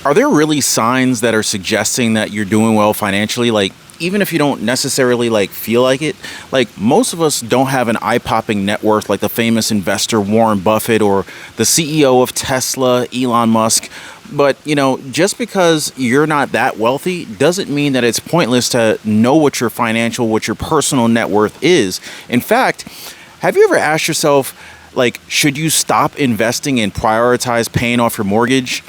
are there really signs that are suggesting that you're doing well financially? Like, even if you don't necessarily like feel like it, like most of us don't have an eye-popping net worth like the famous investor Warren Buffett or the CEO of Tesla, Elon Musk. But, just because you're not that wealthy doesn't mean that it's pointless to know what your personal net worth is. In fact, have you ever asked yourself, like, should you stop investing and prioritize paying off your mortgage?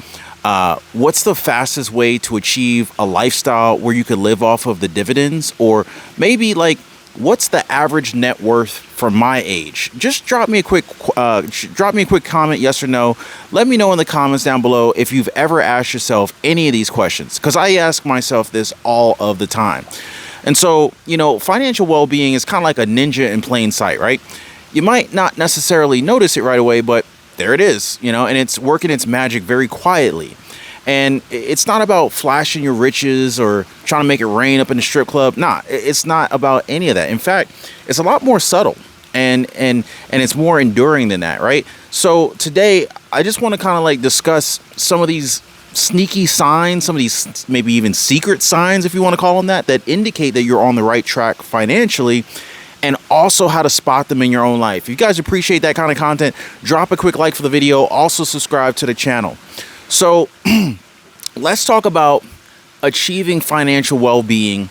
What's the fastest way to achieve a lifestyle where you could live off of the dividends? Or maybe like, what's the average net worth for my age? Just drop me a quick comment, yes or no. Let me know in the comments down below if you've ever asked yourself any of these questions, because I ask myself this all of the time. And so, financial well-being is kind of like a ninja in plain sight, right? You might not necessarily notice it right away, but there it is, and it's working its magic very quietly. And it's not about flashing your riches or trying to make it rain up in the strip club. Nah, it's not about any of that. In fact, it's a lot more subtle and it's more enduring than that, right? So today, I just want to kind of like discuss some of these sneaky signs, some of these maybe even secret signs, if you want to call them that indicate that you're on the right track financially, and also how to spot them in your own life. If you guys appreciate that kind of content, drop a quick like for the video. Also subscribe to the channel. So let's talk about achieving financial well-being,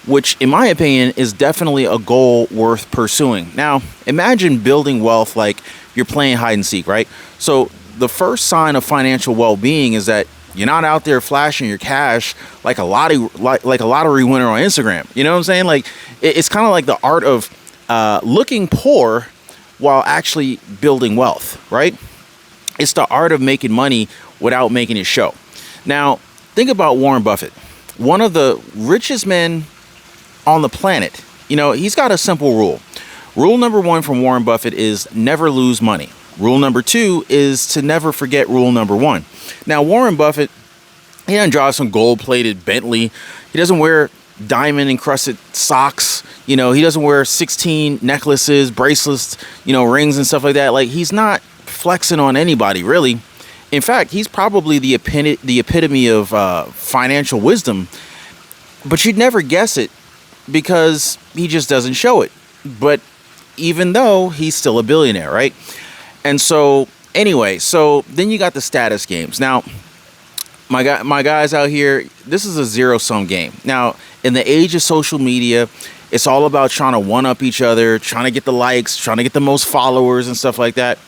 which in my opinion is definitely a goal worth pursuing. Now, imagine building wealth like you're playing hide and seek, right? So the first sign of financial well-being is that you're not out there flashing your cash like a lottery winner on Instagram. You know what I'm saying? Like, it's kind of like the art of looking poor while actually building wealth, right? It's the art of making money without making it show. Now, think about Warren Buffett, one of the richest men on the planet. He's got a simple rule. Rule number one from Warren Buffett is never lose money. Rule number two is to never forget rule number one. Now, Warren Buffett, he doesn't drive some gold-plated Bentley. He doesn't wear diamond-encrusted socks. He doesn't wear 16 necklaces, bracelets, rings and stuff like that. Like, he's not flexing on anybody, really. In fact, he's probably the epitome of financial wisdom. But you'd never guess it because he just doesn't show it. But even though he's still a billionaire, right? And so, anyway, so then you got the status games. Now, my guys out here, this is a zero-sum game. Now, in the age of social media, it's all about trying to one-up each other, trying to get the likes, trying to get the most followers and stuff like that.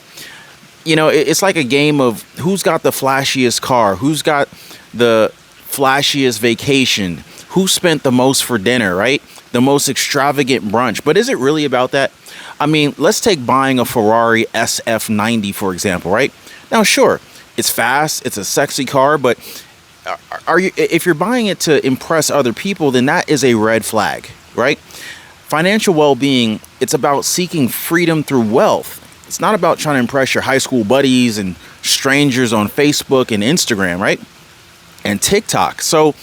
It's like a game of who's got the flashiest car, who's got the flashiest vacation, who spent the most for dinner, right? The most extravagant brunch. But is it really about that? I mean, let's take buying a Ferrari SF90, for example, right? Now, sure, it's fast, it's a sexy car, but if you're buying it to impress other people, then that is a red flag, right? Financial well-being, it's about seeking freedom through wealth. It's not about trying to impress your high school buddies and strangers on Facebook and Instagram, right? And TikTok. So,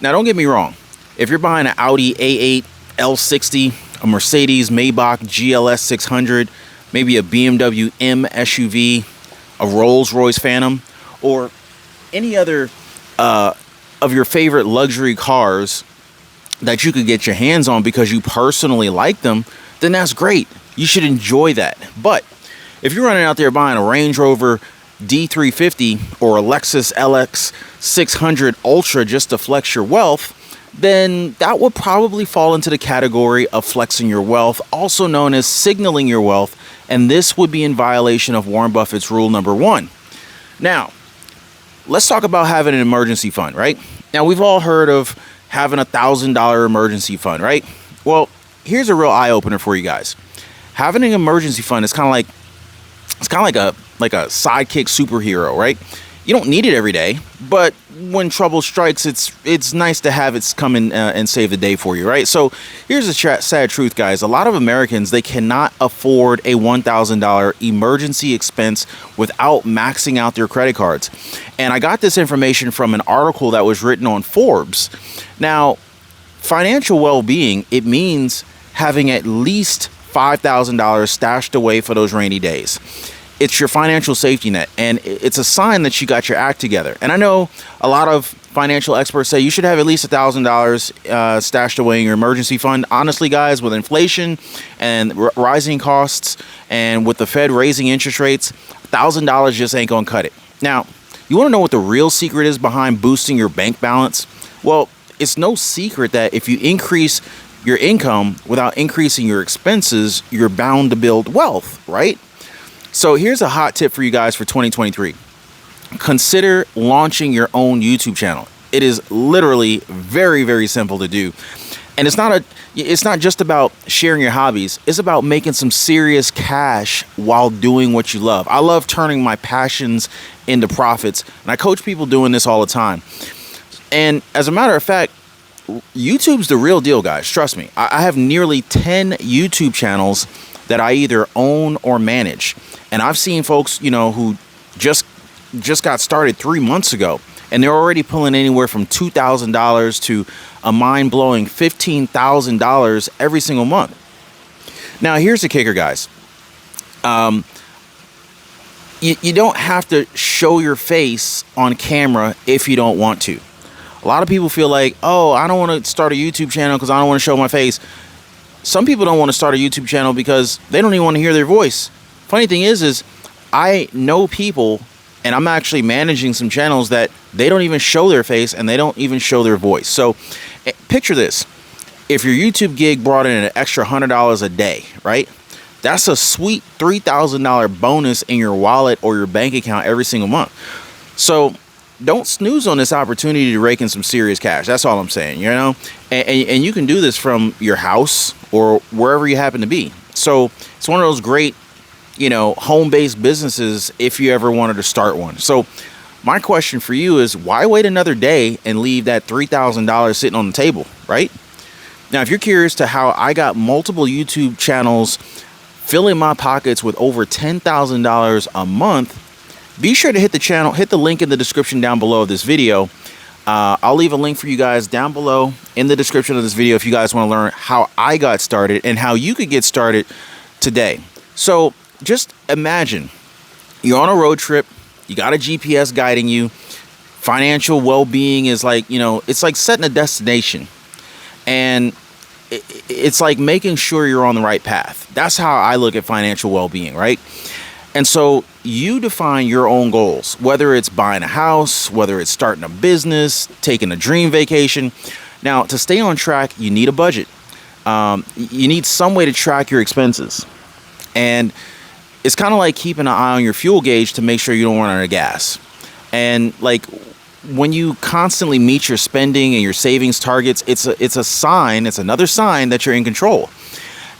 now don't get me wrong. If you're buying an Audi A8 L60, a Mercedes Maybach GLS 600, maybe a BMW M SUV, a Rolls-Royce Phantom, or any other of your favorite luxury cars that you could get your hands on because you personally like them, then that's great. You should enjoy that. But if you're running out there buying a Range Rover D350 or a Lexus LX 600 Ultra just to flex your wealth, then that would probably fall into the category of flexing your wealth, also known as signaling your wealth, and this would be in violation of Warren Buffett's rule number one. Now, let's talk about having an emergency fund, right? Now, we've all heard of having $1,000 emergency fund, right? Well, here's a real eye-opener for you guys. Having an emergency fund is kind of like a sidekick superhero, right? You don't need it every day, but when trouble strikes, it's nice to have it come in and save the day for you, right? So here's the sad truth, guys. A lot of Americans, they cannot afford a $1,000 emergency expense without maxing out their credit cards. And I got this information from an article that was written on Forbes. Now, financial well-being, it means having at least $5,000 stashed away for those rainy days. It's your financial safety net, and it's a sign that you got your act together. And I know a lot of financial experts say you should have at least $1,000 stashed away in your emergency fund. Honestly, guys, with inflation and rising costs, and with the Fed raising interest rates, $1,000 just ain't gonna cut it. Now, you want to know what the real secret is behind boosting your bank balance? Well, it's no secret that if you increase your income without increasing your expenses, you're bound to build wealth, right? So here's a hot tip for you guys for 2023. Consider launching your own YouTube channel. It is literally very, very simple to do. And it's not just about sharing your hobbies. It's about making some serious cash while doing what you love. I love turning my passions into profits, and I coach people doing this all the time. And as a matter of fact, YouTube's the real deal, guys. Trust me. I have nearly 10 YouTube channels that I either own or manage. And I've seen folks, who just got started 3 months ago, and they're already pulling anywhere from $2,000 to a mind-blowing $15,000 every single month. Now, here's the kicker, guys. You don't have to show your face on camera if you don't want to. A lot of people feel like, oh, I don't want to start a YouTube channel because I don't want to show my face. Some people don't want to start a YouTube channel because they don't even want to hear their voice. Funny thing is I know people, and I'm actually managing some channels that they don't even show their face and they don't even show their voice. So picture this. If your YouTube gig brought in an extra $100 a day, right? That's a sweet $3,000 bonus in your wallet or your bank account every single month. So don't snooze on this opportunity to rake in some serious cash. That's all I'm saying, and you can do this from your house or wherever you happen to be. So it's one of those great, home-based businesses if you ever wanted to start one. So my question for you is, why wait another day and leave that $3,000 sitting on the table, right? Now, if you're curious to how I got multiple YouTube channels filling my pockets with over $10,000 a month, be sure to hit the link in the description down below of this video. I'll leave a link for you guys down below in the description of this video if you guys want to learn how I got started and how you could get started today. So just imagine you're on a road trip, you got a GPS guiding you. Financial well-being is like, it's like setting a destination, and it's like making sure you're on the right path. That's how I look at financial well-being, right? And so you define your own goals, whether it's buying a house, whether it's starting a business, taking a dream vacation. Now, to stay on track, you need a budget. You need some way to track your expenses. And it's kind of like keeping an eye on your fuel gauge to make sure you don't run out of gas. And like when you constantly meet your spending and your savings targets, it's another sign that you're in control.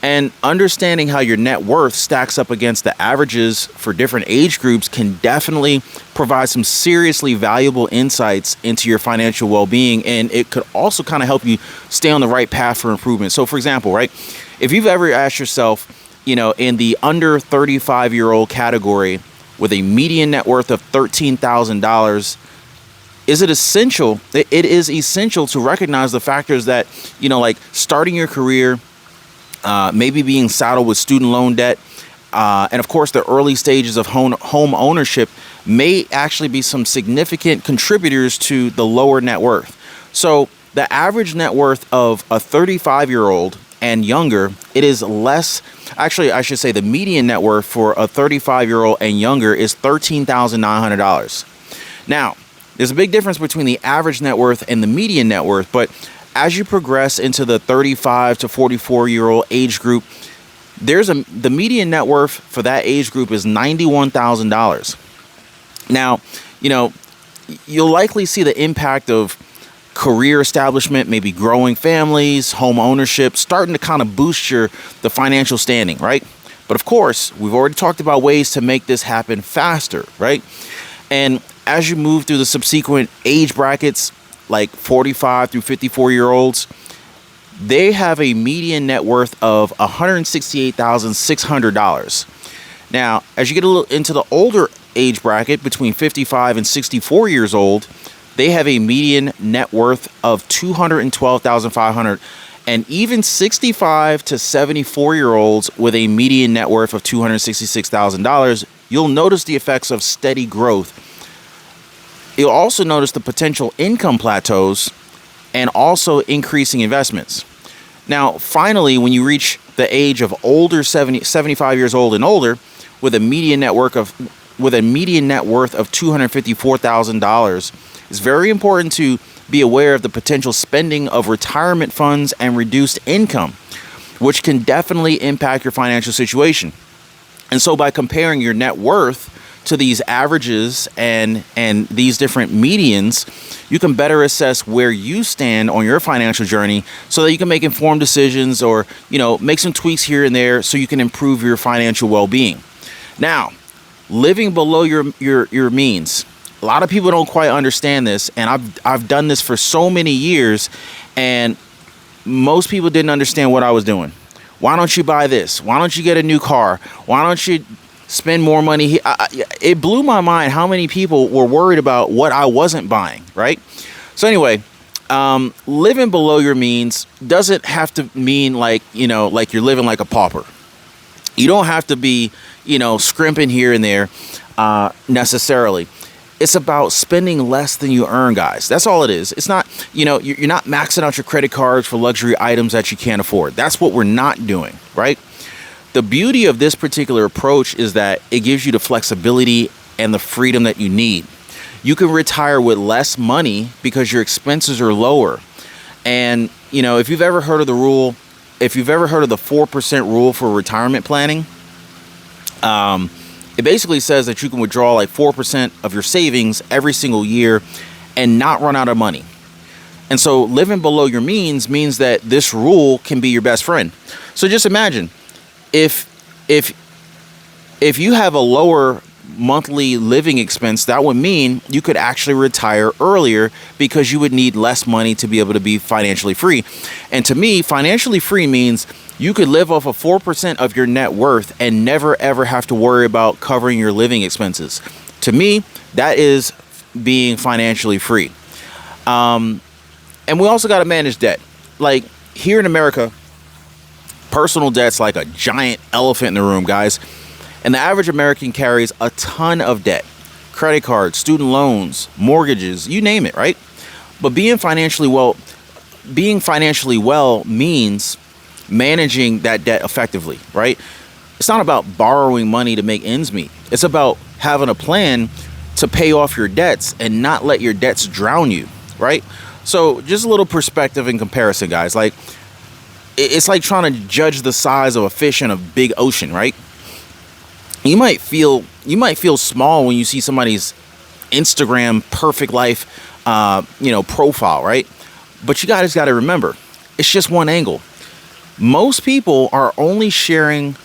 And understanding how your net worth stacks up against the averages for different age groups can definitely provide some seriously valuable insights into your financial well-being. And it could also kind of help you stay on the right path for improvement. So for example, right, if you've ever asked yourself, in the under 35-year-old category with a median net worth of $13,000, is it essential? It is essential to recognize the factors that, like starting your career, maybe being saddled with student loan debt, and of course the early stages of home ownership may actually be some significant contributors to the lower net worth. So the average net worth of a 35-year-old and younger, it is less. Actually, I should say the median net worth for a 35-year-old and younger is $13,900. Now, there's a big difference between the average net worth and the median net worth, but as you progress into the 35 to 44-year-old age group, the median net worth for that age group is $91,000. Now, you'll likely see the impact of career establishment, maybe growing families, home ownership, starting to kind of boost the financial standing, right? But of course, we've already talked about ways to make this happen faster, right? And as you move through the subsequent age brackets, like 45 through 54-year-olds, they have a median net worth of $168,600. Now, as you get a little into the older age bracket, between 55 and 64 years old, they have a median net worth of $212,500, and even 65 to 74-year-olds with a median net worth of $266,000, you'll notice the effects of steady growth. You'll also notice the potential income plateaus and also increasing investments. Now, finally, when you reach the age of older 75 years old and older, with a median net worth of $254,000, it's very important to be aware of the potential spending of retirement funds and reduced income, which can definitely impact your financial situation. And so by comparing your net worth to these averages and these different medians, you can better assess where you stand on your financial journey so that you can make informed decisions or, make some tweaks here and there so you can improve your financial well-being. Now, living below your means. A lot of people don't quite understand this, and I've done this for so many years, and most people didn't understand what I was doing. Why don't you buy this? Why don't you get a new car? Why don't you spend more money? It blew my mind how many people were worried about what I wasn't buying, right? So anyway, living below your means doesn't have to mean like you're living like a pauper. You don't have to be, scrimping here and there necessarily. It's about spending less than you earn, guys. That's all it is. It's not, you're not maxing out your credit cards for luxury items that you can't afford. That's what we're not doing, right? The beauty of this particular approach is that it gives you the flexibility and the freedom that you need. You can retire with less money because your expenses are lower. And, if you've ever heard of the 4% rule for retirement planning, it basically says that you can withdraw like 4% of your savings every single year and not run out of money. And so living below your means that this rule can be your best friend. So just imagine if you have a lower monthly living expense, that would mean you could actually retire earlier because you would need less money to be able to be financially free. And to me, financially free means you could live off of 4% of your net worth and never ever have to worry about covering your living expenses. To me, that is being financially free. And we also got to manage debt. Like here in America, personal debt's like a giant elephant in the room, guys. And the average American carries a ton of debt. Credit cards, student loans, mortgages, you name it, right? But being financially well means managing that debt effectively, right? It's not about borrowing money to make ends meet. It's about having a plan to pay off your debts and not let your debts drown you, right? So just a little perspective and comparison, guys. Like it's like trying to judge the size of a fish in a big ocean, right? You might feel small when you see somebody's Instagram perfect life, profile, right? But you guys got to remember, it's just one angle. Most people are only sharing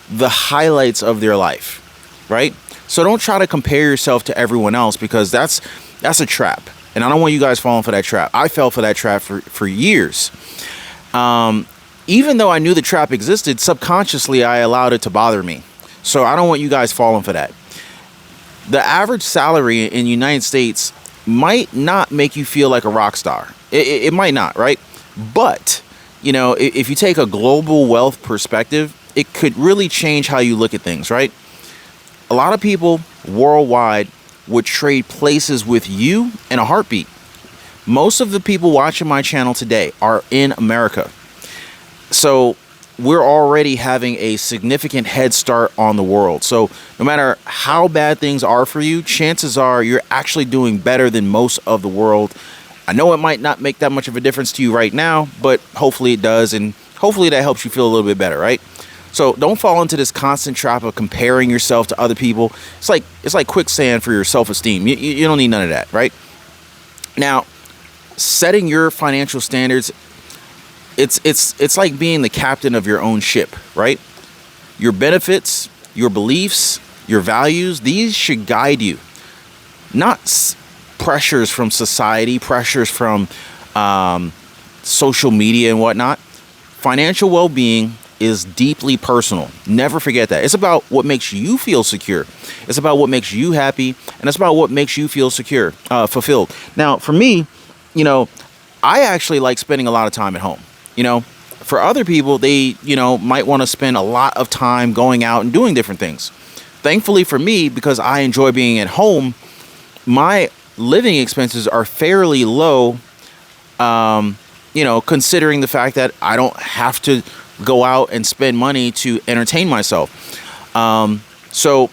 the highlights of their life, right? So don't try to compare yourself to everyone else because that's a trap. And I don't want you guys falling for that trap. I fell for that trap for years. Even though I knew the trap existed, subconsciously I allowed it to bother me. So I don't want you guys falling for that. The average salary in the United States might not make you feel like a rock star. It might not, right? But, if you take a global wealth perspective, it could really change how you look at things, right? A lot of people worldwide would trade places with you in a heartbeat. Most of the people watching my channel today are in America. So we're already having a significant head start on the world. So no matter how bad things are for you, chances are you're actually doing better than most of the world. I know it might not make that much of a difference to you right now, but hopefully it does. And hopefully that helps you feel a little bit better, right? So don't fall into this constant trap of comparing yourself to other people. It's like quicksand for your self-esteem. You don't need none of that, right? Now, setting your financial standards, it's like being the captain of your own ship, right? Your benefits, your beliefs, your values, these should guide you. Not pressures from society, pressures from social media and whatnot. Financial well-being is deeply personal. Never forget that. It's about what makes you feel secure. It's about what makes you happy, and it's about what makes you feel secure, fulfilled. Now, for me, I actually like spending a lot of time at home. For other people, they, might want to spend a lot of time going out and doing different things. thankfully for me, because I enjoy being at home, my living expenses are fairly low, considering the fact that I don't have to go out and spend money to entertain myself. So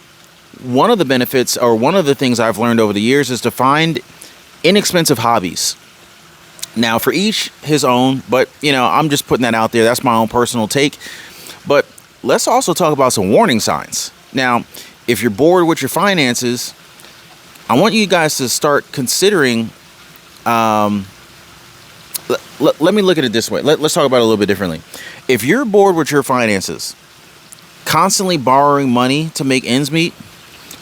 one of the benefits, or one of the things I've learned over the years, is to find inexpensive hobbies. Now, for each his own, but I'm just putting that out there. That's my own personal take. But let's also talk about some warning signs. Now, if you're bored with your finances, I want you guys to start considering. Let me look at it this way. Let's talk about it a little bit differently. If you're bored with your finances, constantly borrowing money to make ends meet,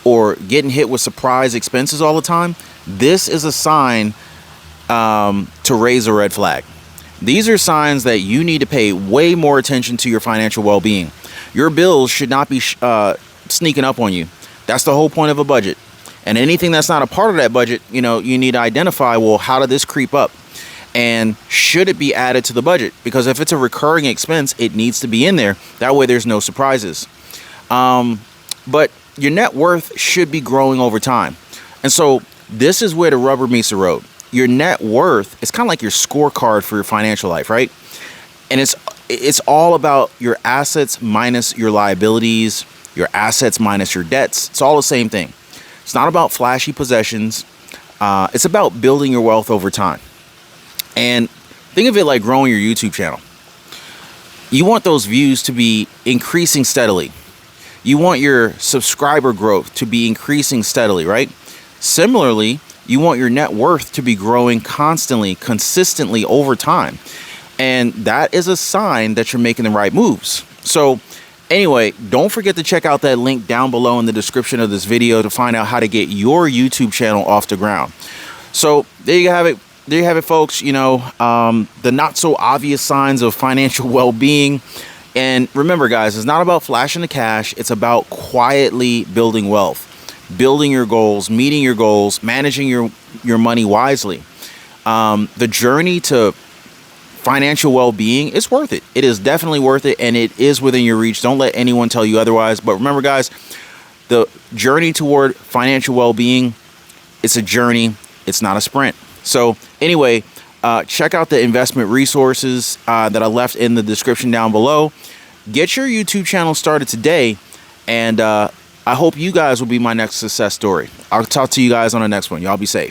or getting hit with surprise expenses all the time, this is a sign to raise a red flag. These are signs that you need to pay way more attention to your financial well-being. Your bills should not be sneaking up on you. That's the whole point of a budget. And anything that's not a part of that budget, you need to identify, well, how did this creep up? And should it be added to the budget? Because if it's a recurring expense, it needs to be in there. That way there's no surprises. But your net worth should be growing over time. And so this is where the rubber meets the road. Your net worth is kind of like your scorecard for your financial life, right? And it's all about your assets minus your liabilities, your assets minus your debts. It's all the same thing. It's not about flashy possessions. It's about building your wealth over time. And think of it like growing your YouTube channel. You want those views to be increasing steadily. You want your subscriber growth to be increasing steadily, right? Similarly, you want your net worth to be growing constantly, consistently over time. And that is a sign that you're making the right moves. So anyway, don't forget to check out that link down below in the description of this video to find out how to get your YouTube channel off the ground. So there you have it. There you have it, folks. The not so obvious signs of financial well-being. And remember, guys, it's not about flashing the cash. It's about quietly building wealth, building your goals, meeting your goals, managing your money wisely. The journey to financial well-being is worth it. It is definitely worth it, and it is within your reach. Don't let anyone tell you otherwise. But remember, guys, the journey toward financial well-being, it's a journey. It's not a sprint. So anyway, check out the investment resources that I left in the description down below. Get your YouTube channel started today, and I hope you guys will be my next success story. I'll talk to you guys on the next one. Y'all be safe.